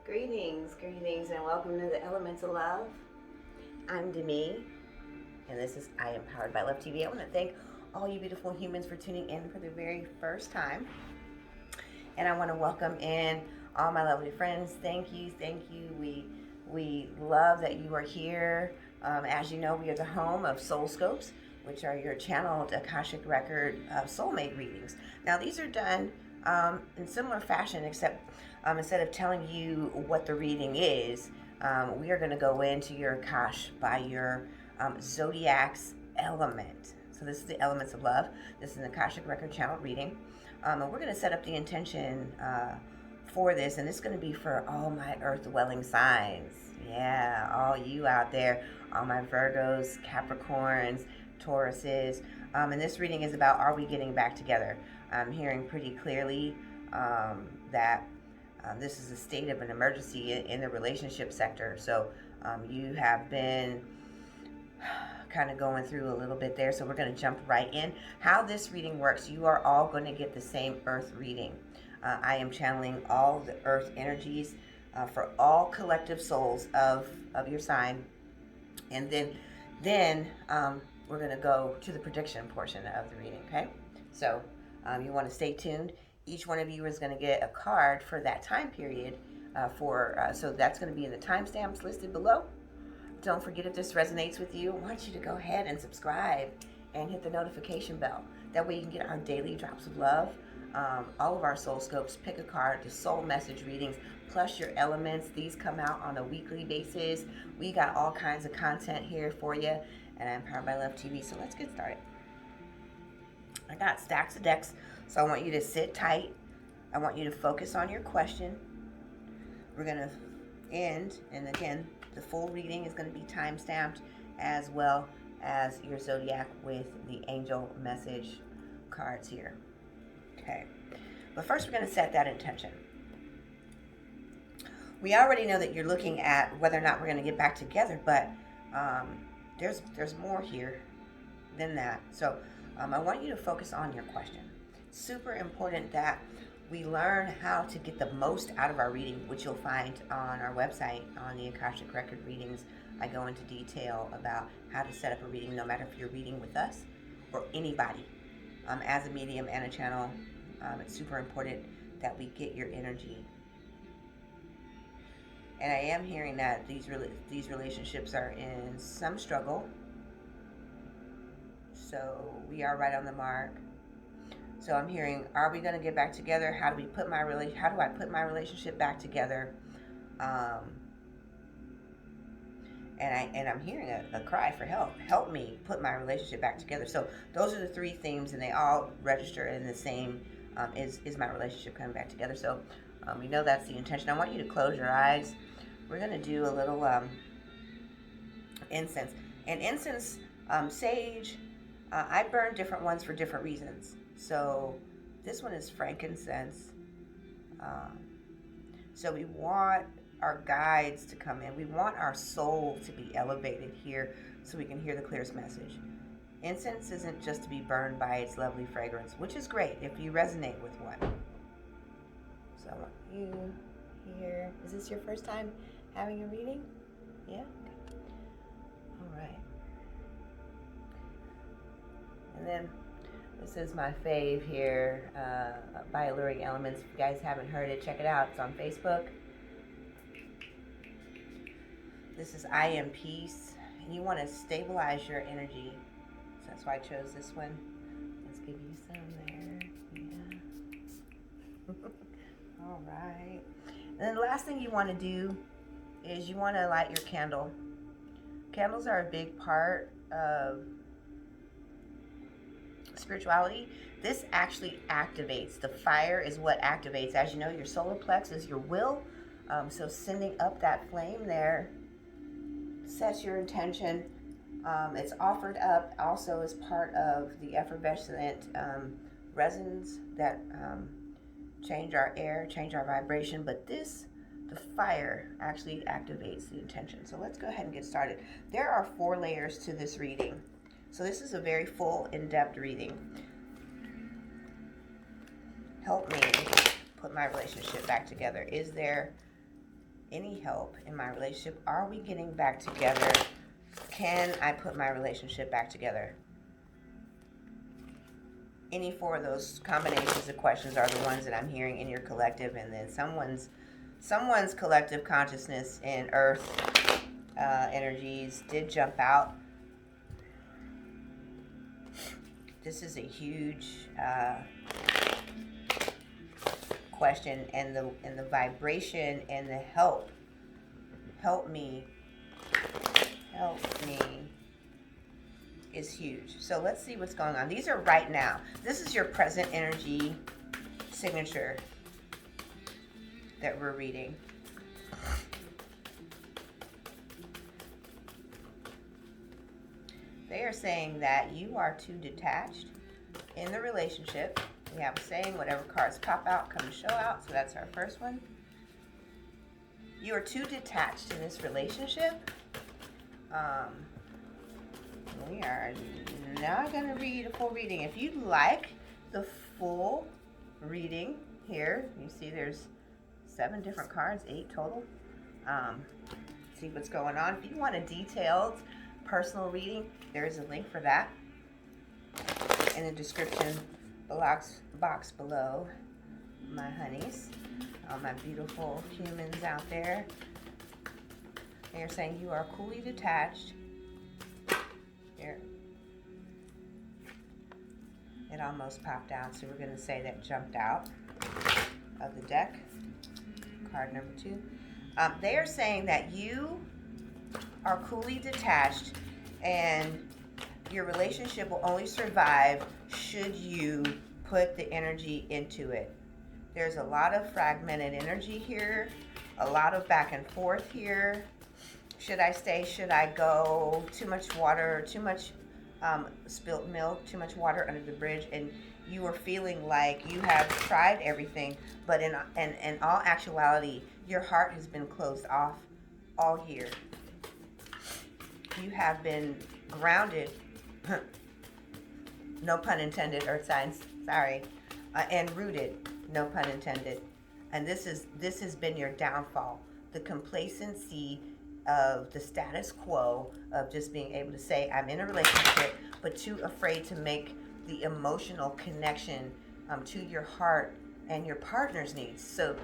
Greetings, and welcome to the Elements of Love. I'm Demi, and this is I Am Powered by Love TV. I want to thank all you beautiful humans for tuning in for the very first time, and I want to welcome in all my lovely friends. Thank you. We love that you are here. As you know, we are the home of Soul Scopes, which are your channeled Akashic Record soulmate readings. Now, these are done in similar fashion, except instead of telling you what the reading is, we are going to go into your Akash by your Zodiac's element. So this is the Elements of Love. This is an Akashic Record channel reading. And we're going to set up the intention for this, and it's going to be for all my earth-dwelling signs. Yeah, all you out there, all my Virgos, Capricorns, Tauruses. And this reading is about, are we getting back together? I'm hearing pretty clearly that this is a state of an emergency in the relationship sector. So you have been kind of going through a little bit there. So we're going to jump right in. How this reading works, you are all going to get the same earth reading. I am channeling all the earth energies for all collective souls of your sign. And then we're going to go to the prediction portion of the reading, okay? So you want to stay tuned. Each one of you is going to get a card for that time period. So that's going to be in the timestamps listed below. Don't forget, if this resonates with you, I want you to go ahead and subscribe and hit the notification bell. That way you can get our daily drops of love, all of our soul scopes, pick a card, the soul message readings, plus your elements. These come out on a weekly basis. We got all kinds of content here for you, and I'm Powered by Love TV. So let's get started. I got stacks of decks, so I want you to sit tight. I want you to focus on your question. We're going to end, and again, the full reading is going to be time-stamped, as well as your zodiac with the angel message cards here. Okay, but first we're going to set that intention. We already know that you're looking at whether or not we're going to get back together, but there's more here than that. So I want you to focus on your question. Super important that we learn how to get the most out of our reading, which you'll find on our website on the Akashic Record readings. I go into detail about how to set up a reading, no matter if you're reading with us or anybody. As a medium and a channel, it's super important that we get your energy. And I am hearing that these relationships are in some struggle. So we are right on the mark. So I'm hearing, are we going to get back together? How do I put my relationship back together? And I'm hearing a cry for help. Help me put my relationship back together. So those are the three themes, and they all register in the same. Is my relationship coming back together? So we know that's the intention. I want you to close your eyes. We're going to do a little incense. And incense, sage, I burn different ones for different reasons. So this one is frankincense. So we want our guides to come in. We want our soul to be elevated here so we can hear the clearest message. Incense isn't just to be burned by its lovely fragrance, which is great if you resonate with one. So I want you here. Is this your first time having a reading? Yeah? Okay. All right. And then this is my fave here, by Alluring Elements. If you guys haven't heard it, check it out. It's on Facebook. This is I Am Peace, and you want to stabilize your energy. So that's why I chose this one. Let's give you some there. Yeah. All right. And then the last thing you want to do is you want to light your candle. Candles are a big part of spirituality. This actually activates. The fire is what activates. As you know, your solar plex is your will. So sending up that flame there sets your intention. It's offered up also as part of the effervescent resins that change our air, change our vibration. But the fire actually activates the intention. So let's go ahead and get started. There are 4 layers to this reading. So this is a very full, in-depth reading. Help me put my relationship back together. Is there any help in my relationship? Are we getting back together? Can I put my relationship back together? Any four of those combinations of questions are the ones that I'm hearing in your collective, and then someone's collective consciousness in earth energies did jump out. This is a huge question, and the vibration and the help me is huge. So let's see what's going on. These are right now. This is your present energy signature that we're reading. They are saying that you are too detached in the relationship. We have a saying, whatever cards pop out, come to show out. So that's our first one. You are too detached in this relationship. We are not going to read a full reading. If you'd like the full reading here, you see there's 7 different cards, 8 total. See what's going on. If you want a detailed personal reading, there's a link for that in the description box below, my honeys, all my beautiful humans out there. They're saying you are coolly detached. Here, it almost popped out, so we're going to say that jumped out of the deck. Card number 2. They are saying that you are coolly detached, and your relationship will only survive should you put the energy into it. There's a lot of fragmented energy here, a lot of back and forth here. Should I stay? Should I go? Too much water, too much spilt milk, too much water under the bridge, and you are feeling like you have tried everything, but in all actuality, your heart has been closed off all year. You have been grounded, no pun intended, earth signs, sorry, and rooted, no pun intended. And this has been your downfall, the complacency of the status quo of just being able to say, I'm in a relationship, but too afraid to make the emotional connection to your heart and your partner's needs. So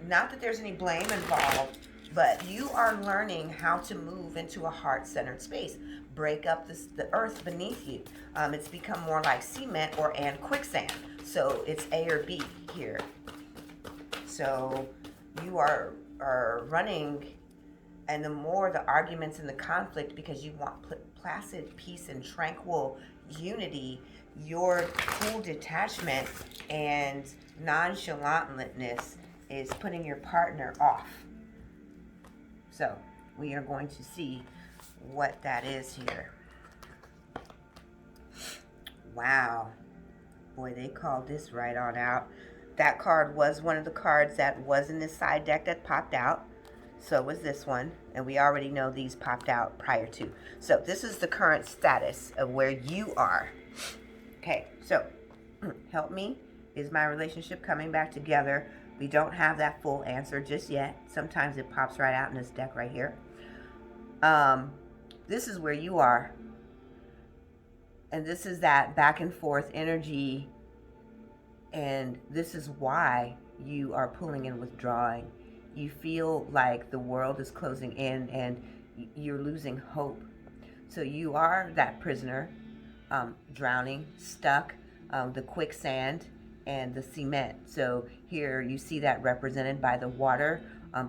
not that there's any blame involved, but you are learning how to move into a heart-centered space. Break up the earth beneath you. It's become more like cement and quicksand. So it's A or B here. So you are running, and the more the arguments and the conflict, because you want placid peace and tranquil unity, your cool detachment and nonchalantness is putting your partner off. So we are going to see what that is here. Wow. Boy, they called this right on out. That card was one of the cards that was in this side deck that popped out. So was this one. And we already know these popped out prior to. So this is the current status of where you are. Okay, so help me. Is my relationship coming back together? We don't have that full answer just yet. Sometimes it pops right out in this deck right here. This is where you are. And this is that back and forth energy. And this is why you are pulling and withdrawing. You feel like the world is closing in and you're losing hope. So you are that prisoner, drowning, stuck, the quicksand and the cement. So here you see that represented by the water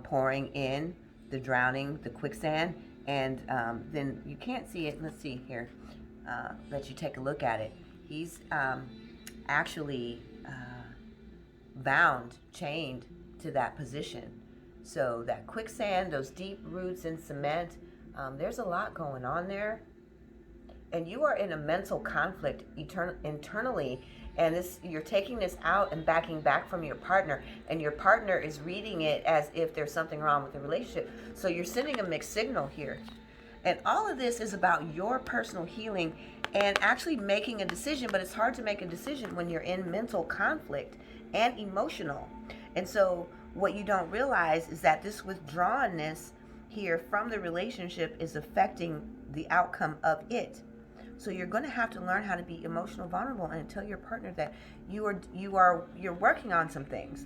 pouring in, the drowning, the quicksand, and then you can't see it. Let's see here. Let you take a look at it. He's actually bound, chained to that position. So that quicksand, those deep roots in cement, there's a lot going on there. And you are in a mental conflict internally, and you're taking this out and backing back from your partner, and your partner is reading it as if there's something wrong with the relationship. So you're sending a mixed signal here. And all of this is about your personal healing and actually making a decision, but it's hard to make a decision when you're in mental conflict and emotional. And so what you don't realize is that this withdrawnness here from the relationship is affecting the outcome of it. So you're going to have to learn how to be emotional vulnerable and tell your partner that you're working on some things,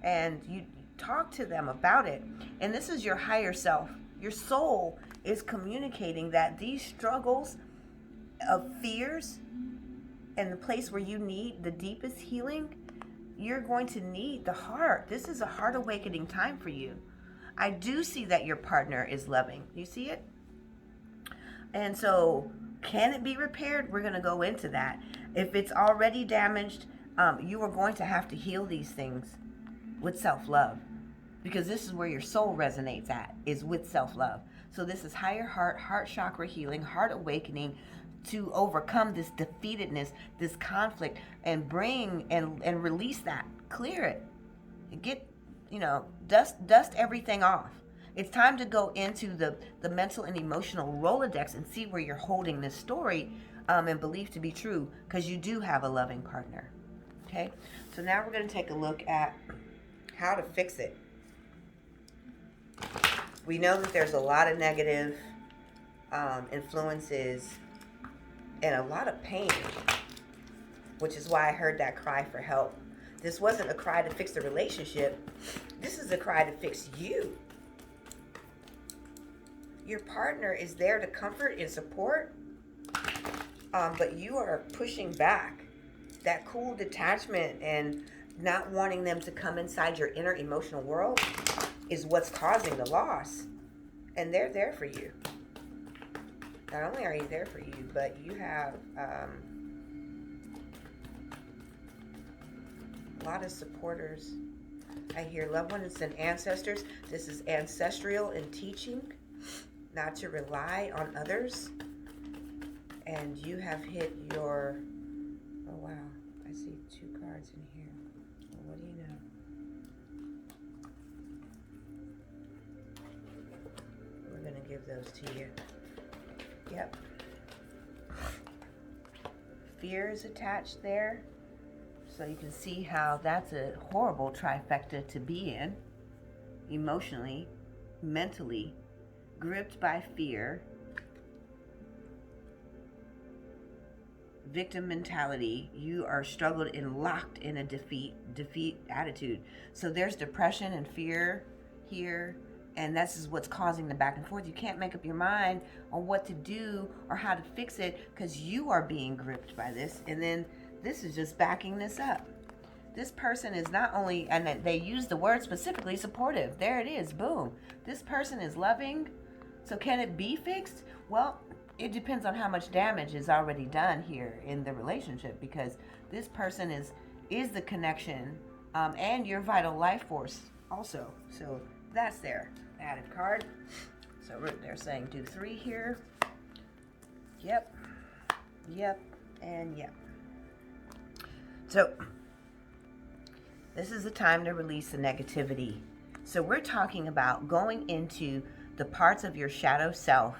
and you talk to them about it. And this is your higher self. Your soul is communicating that these struggles of fears and the place where you need the deepest healing, you're going to need the heart. This is a heart awakening time for you. I do see that your partner is loving. You see it? And so, can it be repaired? We're going to go into that. If it's already damaged, you are going to have to heal these things with self-love, because this is where your soul resonates at, is with self-love. So this is higher heart chakra healing, heart awakening, to overcome this defeatedness, this conflict, and bring and release that, clear it, and get, dust everything off. It's time to go into the mental and emotional Rolodex and see where you're holding this story and belief to be true, because you do have a loving partner. Okay, so now we're going to take a look at how to fix it. We know that there's a lot of negative influences and a lot of pain, which is why I heard that cry for help. This wasn't a cry to fix the relationship. This is a cry to fix you. Your partner is there to comfort and support, but you are pushing back. That cool detachment and not wanting them to come inside your inner emotional world is what's causing the loss. And they're there for you. Not only are you there for you, but you have a lot of supporters. I hear loved ones and ancestors. This is ancestral in teaching, not to rely on others. And you have hit your, oh wow, I see 2 cards in here. Well, what do you know? We're going to give those to you. Yep. Fear is attached there. So you can see how that's a horrible trifecta to be in. Emotionally, mentally, gripped by fear, victim mentality. You are struggled and locked in a defeat attitude. So there's depression and fear here. And this is what's causing the back and forth. You can't make up your mind on what to do or how to fix it, because you are being gripped by this. And then this is just backing this up. This person is not only, and they use the word specifically, supportive. There it is. Boom. This person is loving. So can it be fixed? Well, it depends on how much damage is already done here in the relationship, because this person is the connection and your vital life force also. So that's their added card. So they're saying do 3 here. Yep, and yep. So this is the time to release the negativity. So we're talking about going into the parts of your shadow self.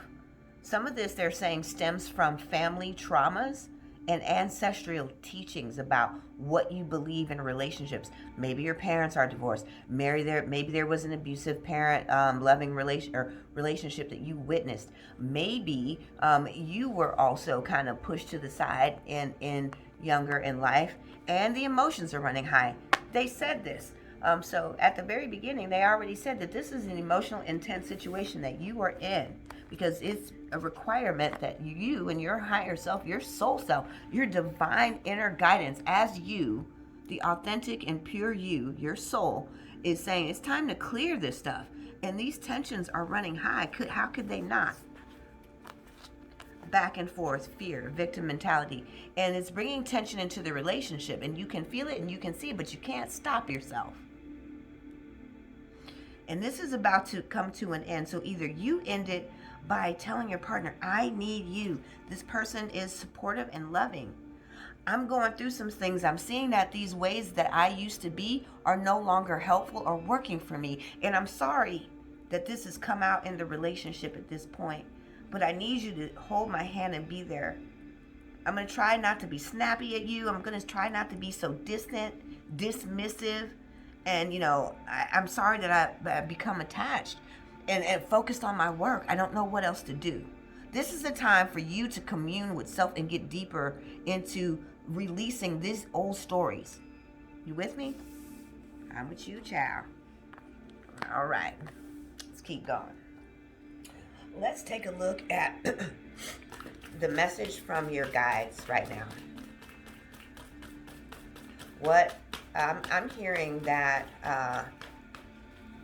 Some of this, they're saying, stems from family traumas and ancestral teachings about what you believe in relationships. Maybe your parents are divorced. Maybe there was an abusive parent, loving relationship that you witnessed. Maybe you were also kind of pushed to the side in younger in life, and the emotions are running high. They said this. So at the very beginning, they already said that this is an emotional, intense situation that you are in, because it's a requirement that you and your higher self, your soul self, your divine inner guidance as you, the authentic and pure you, your soul, is saying it's time to clear this stuff. And these tensions are running high. How could they not? Back and forth, fear, victim mentality. And it's bringing tension into the relationship. And you can feel it and you can see it, but you can't stop yourself. And this is about to come to an end. So either you end it by telling your partner, I need you. This person is supportive and loving. I'm going through some things. I'm seeing that these ways that I used to be are no longer helpful or working for me. And I'm sorry that this has come out in the relationship at this point. But I need you to hold my hand and be there. I'm going to try not to be snappy at you. I'm going to try not to be so distant, dismissive, And, I'm sorry that I become attached and focused on my work. I don't know what else to do. This is the time for you to commune with self and get deeper into releasing these old stories. You with me? I'm with you, child. All right. Let's keep going. Let's take a look at the message from your guides right now. What I'm hearing that,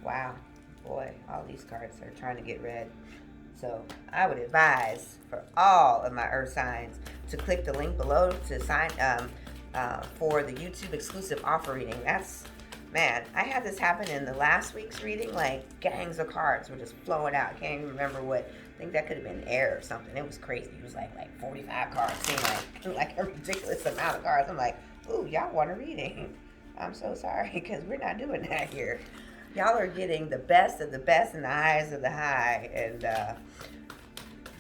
wow, boy, all these cards are trying to get read. So I would advise for all of my earth signs to click the link below to sign for the YouTube exclusive offer reading. Man, I had this happen in the last week's reading. Like, gangs of cards were just flowing out. I can't even remember what. I think that could have been air or something. It was crazy. It was like 45 cards. Seemed like a ridiculous amount of cards. I'm like, ooh, y'all want a reading. I'm so sorry, because we're not doing that here. Y'all are getting the best of the best and the highs of the high. And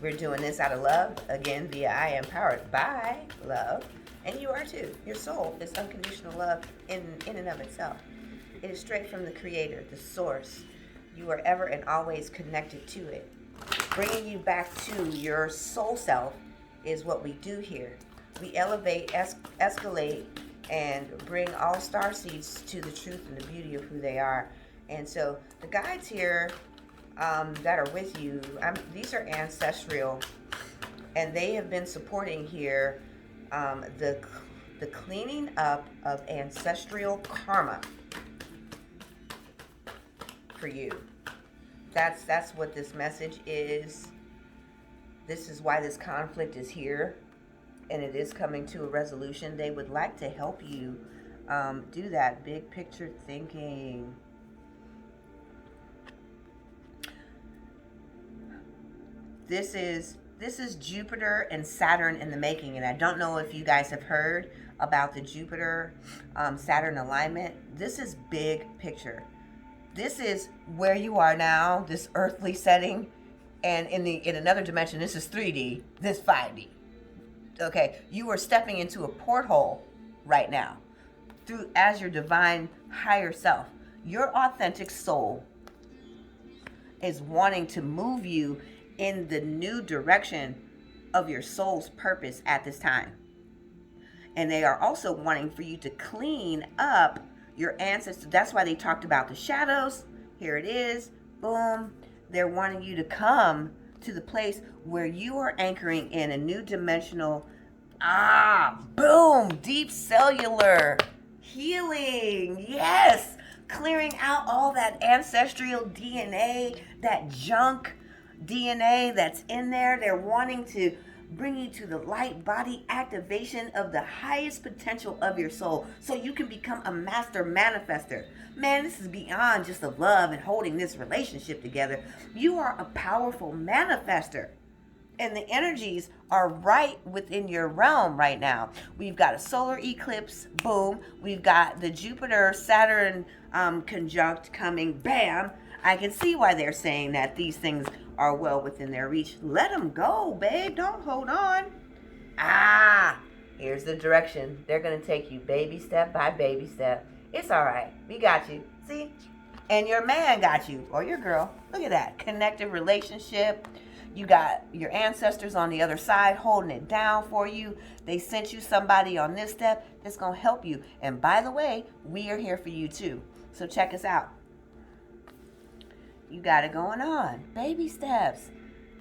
we're doing this out of love. Again, via I am powered by love. And you are too. Your soul is unconditional love in and of itself. It is straight from the creator, the source. You are ever and always connected to it. Bringing you back to your soul self is what we do here. We elevate, escalate, and bring all star seeds to the truth and the beauty of who they are. And so the guides here that are with you, these are ancestral, and they have been supporting here the cleaning up of ancestral karma for you. That's what this message is. This is why this conflict is here, and it is coming to a resolution. They would like to help you do that big picture thinking. This is Jupiter and Saturn in the making, and I don't know if you guys have heard about the Jupiter Saturn alignment. This is big picture. This is where you are now, this earthly setting, and in another dimension, this is 3D, this 5D. Okay, you are stepping into a porthole right now as your divine higher self. Your authentic soul is wanting to move you in the new direction of your soul's purpose at this time. And they are also wanting for you to clean up your ancestors. That's why they talked about the shadows. Here it is. Boom. They're wanting you to come to the place where you are anchoring in a new dimensional, boom, deep cellular healing. Yes. Clearing out all that ancestral DNA, that junk DNA that's in there. They're wanting to bring you to the light body activation of the highest potential of your soul so you can become a master manifester. Man, this is beyond just the love and holding this relationship together. You are a powerful manifester, and the energies are right within your realm right now. We've got a solar eclipse, boom. We've got the Jupiter Saturn conjunct coming, bam. I can see why they're saying that these things are well within their reach. Let them go, babe. Don't hold on. Here's the direction. They're going to take you baby step by baby step. It's all right. We got you. See? And your man got you, or your girl. Look at that. Connected relationship. You got your ancestors on the other side holding it down for you. They sent you somebody on this step that's going to help you. And by the way, we are here for you too. So check us out. You got it going on. Baby steps.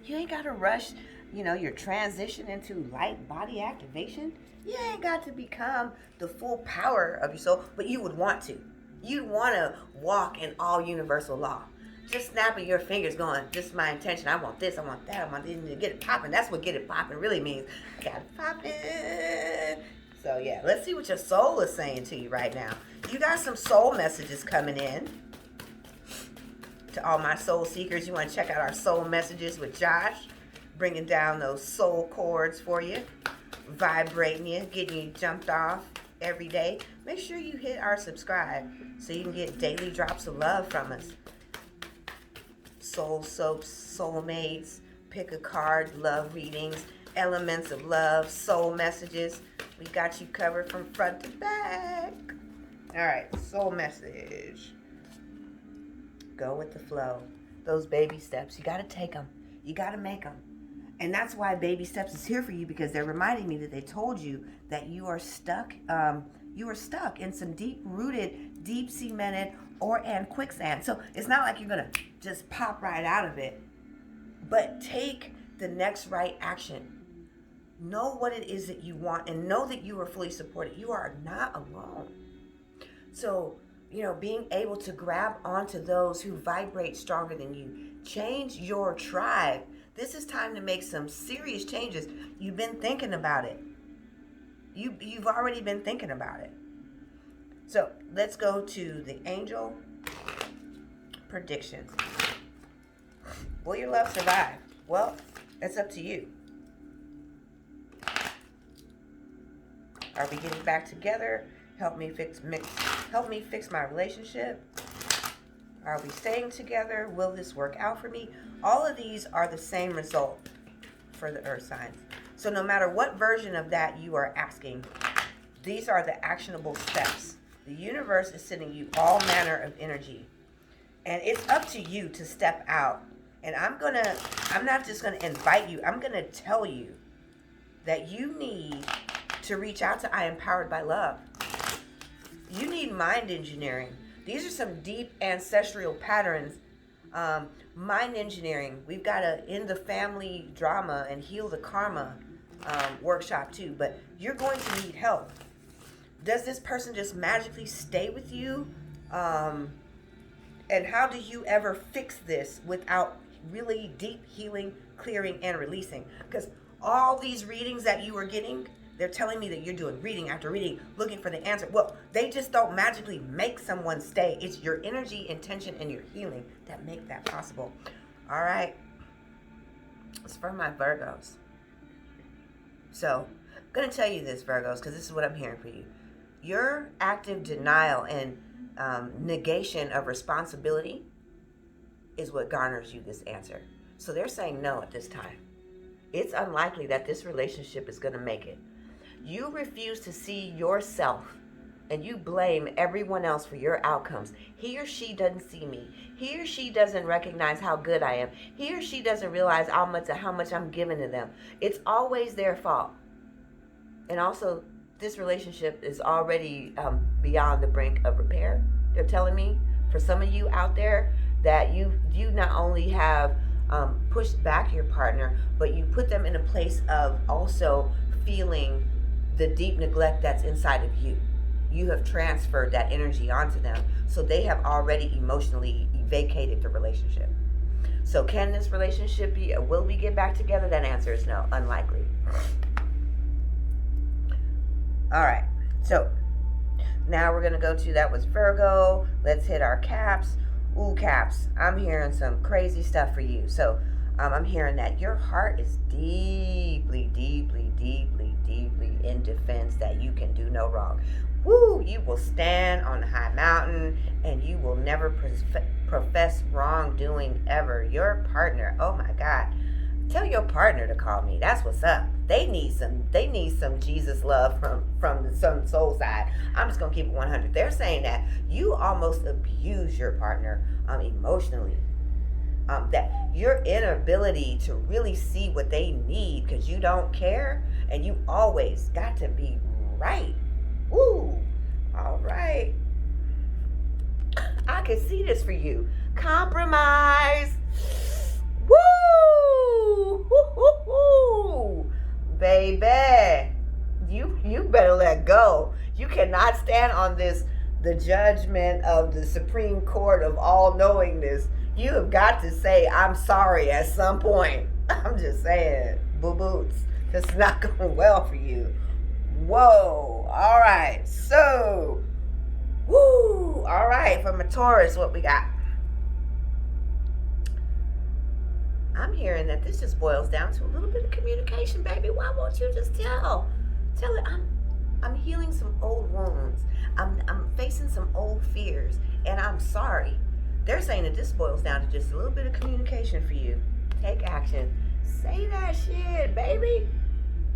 You ain't got to rush, your transition into light body activation. You ain't got to become the full power of your soul, but you would want to. You'd want to walk in all universal law. Just snapping your fingers going, this is my intention. I want this, I want that, I want this, to get it popping. That's what get it popping really means. Got it popping. So yeah, let's see what your soul is saying to you right now. You got some soul messages coming in. To all my soul seekers, you want to check out our soul messages with Josh, bringing down those soul chords for you, vibrating you, getting you jumped off every day. Make sure you hit our subscribe so you can get daily drops of love from us. Soul soaps, soulmates, pick a card, love readings, elements of love, soul messages. We got you covered from front to back. All right, soul message. Go with the flow. Those baby steps, you got to take them. You got to make them. And that's why baby steps is here for you, because they're reminding me that they told you that you are stuck. You are stuck in some deep-rooted, deep-cemented, and quicksand. So it's not like you're going to just pop right out of it. But take the next right action. Know what it is that you want and know that you are fully supported. You are not alone. So, being able to grab onto those who vibrate stronger than you. Change your tribe. This is time to make some serious changes. You've been thinking about it. You've already been thinking about it. So let's go to the angel predictions. Will your love survive? Well, that's up to you. Are we getting back together? Help me fix my relationship. Are we staying together? Will this work out for me? All of these are the same result for the earth signs. So no matter what version of that you are asking, these are the actionable steps. The universe is sending you all manner of energy. And it's up to you to step out. And I'm not just gonna invite you, I'm gonna tell you that you need to reach out to I Am Powered by Love. You need mind engineering. These are some deep ancestral patterns. Mind engineering. We've got to end the family drama and heal the karma workshop too. But you're going to need help. Does this person just magically stay with you? And how do you ever fix this without really deep healing, clearing, and releasing? Because all these readings that you are getting, they're telling me that you're doing reading after reading, looking for the answer. Well, they just don't magically make someone stay. It's your energy, intention, and your healing that make that possible. All right. It's for my Virgos. So, I'm going to tell you this, Virgos, because this is what I'm hearing for you. Your active denial and negation of responsibility is what garners you this answer. So they're saying no at this time. It's unlikely that this relationship is going to make it. You refuse to see yourself and you blame everyone else for your outcomes. He or she doesn't see me. He or she doesn't recognize how good I am. He or she doesn't realize how much I'm giving to them. It's always their fault. And also, this relationship is already beyond the brink of repair. They're telling me, for some of you out there, that you not only have pushed back your partner, but you put them in a place of also feeling the deep neglect that's inside of you. You have transferred that energy onto them, so they have already emotionally vacated the relationship. So can this relationship be, will we get back together? That answer is no, unlikely. All right, so now we're going to go to, that was Virgo. Let's hit our caps. Ooh, caps. I'm hearing some crazy stuff for you. So I'm hearing that your heart is deeply, deeply, deeply, deeply in defense that you can do no wrong. Woo, you will stand on a high mountain and you will never profess wrongdoing ever. Your partner, oh my God. Tell your partner to call me. That's what's up. They need some Jesus love from some soul side. I'm just gonna keep it 100. They're saying that you almost abuse your partner emotionally. That your inability to really see what they need because you don't care and you always got to be right. Ooh, all right. I can see this for you. Compromise. Woo! Woo-hoo-hoo! Baby, you better let go. You cannot stand on the judgment of the Supreme Court of all-knowingness. You have got to say, I'm sorry at some point. I'm just saying, boo-boots. It's not going well for you. Whoa. All right. So, woo. All right. For my Taurus, what we got? I'm hearing that this just boils down to a little bit of communication, baby. Why won't you just tell it? I'm healing some old wounds. I'm facing some old fears, and I'm sorry. They're saying that this boils down to just a little bit of communication for you. Take action. Say that shit, baby.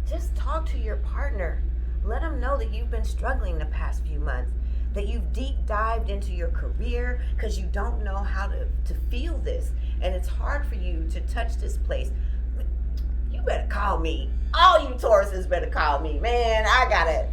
Just talk to your partner. Let them know that you've been struggling the past few months. that you've deep dived into your career because you don't know how to feel this. And it's hard for you to touch this place. You better call me. All you Tauruses better call me. Man, I'm gonna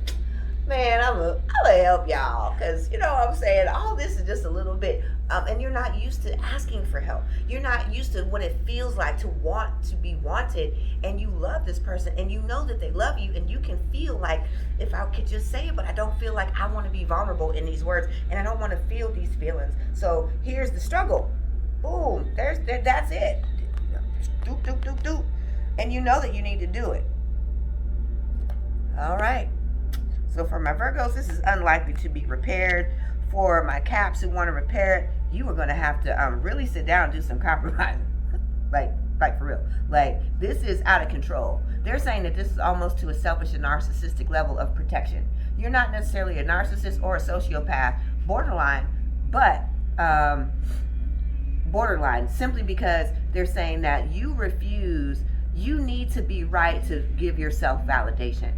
help y'all. Because, you know what I'm saying? All this is just a little bit. And you're not used to asking for help. You're not used to what it feels like to want to be wanted. And you love this person. And you know that they love you. And you can feel like, if I could just say it, but I don't feel like I want to be vulnerable in these words. And I don't want to feel these feelings. So here's the struggle. Boom. That's it. Doop, doop, doop, doop. And you know that you need to do it. All right. So for my Virgos, this is unlikely to be repaired. For my Caps who want to repair it, you are going to have to really sit down and do some compromising. like for real. Like, this is out of control. They're saying that this is almost to a selfish and narcissistic level of protection. You're not necessarily a narcissist or a sociopath, borderline, but borderline, simply because they're saying that you need to be right to give yourself validation.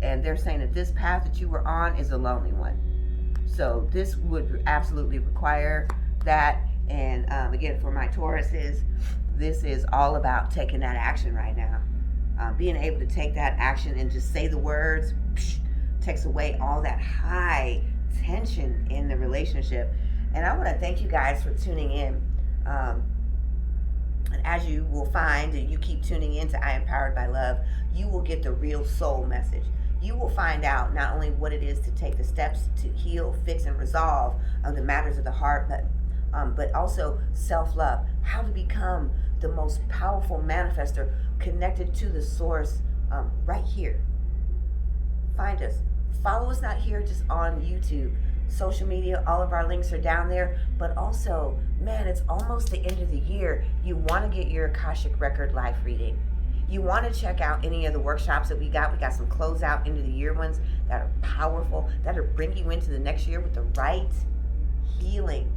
And they're saying that this path that you were on is a lonely one. So this would absolutely require that. And again, for my Tauruses, this is all about taking that action right now. Being able to take that action and just say the words takes away all that high tension in the relationship. And I want to thank you guys for tuning in. And as you will find, and you keep tuning in to I Am Powered by Love, you will get the real soul message. You will find out not only what it is to take the steps to heal, fix, and resolve the matters of the heart, but also self-love, how to become the most powerful manifester connected to the source right here. Find us. Follow us not here just on YouTube. Social media, all of our links are down there. But also, man, it's almost the end of the year. You want to get your Akashic Record life reading. You want to check out any of the workshops that we got. We got some closeout into the year ones that are powerful, that are bringing you into the next year with the right healing,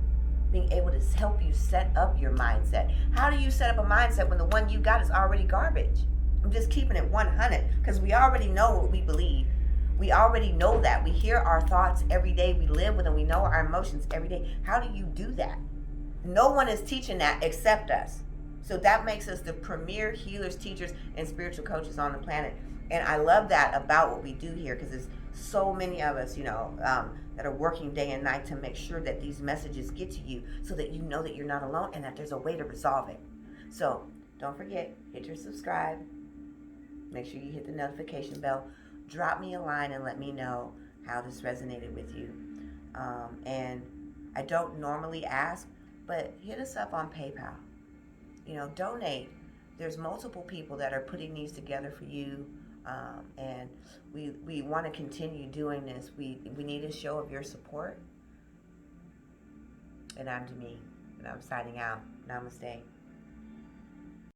being able to help you set up your mindset. How do you set up a mindset when the one you got is already garbage? I'm just keeping it 100 because we already know what we believe. We already know that. We hear our thoughts every day. We live with them. We know our emotions every day. How do you do that? No one is teaching that except us. So that makes us the premier healers, teachers, and spiritual coaches on the planet. And I love that about what we do here, because there's so many of us, that are working day and night to make sure that these messages get to you so that you know that you're not alone and that there's a way to resolve it. So don't forget, hit your subscribe. Make sure you hit the notification bell. Drop me a line and let me know how this resonated with you. And I don't normally ask, but hit us up on PayPal. Donate. There's multiple people that are putting these together for you. And we want to continue doing this. We need a show of your support. And I'm Demi, and I'm signing out. Namaste.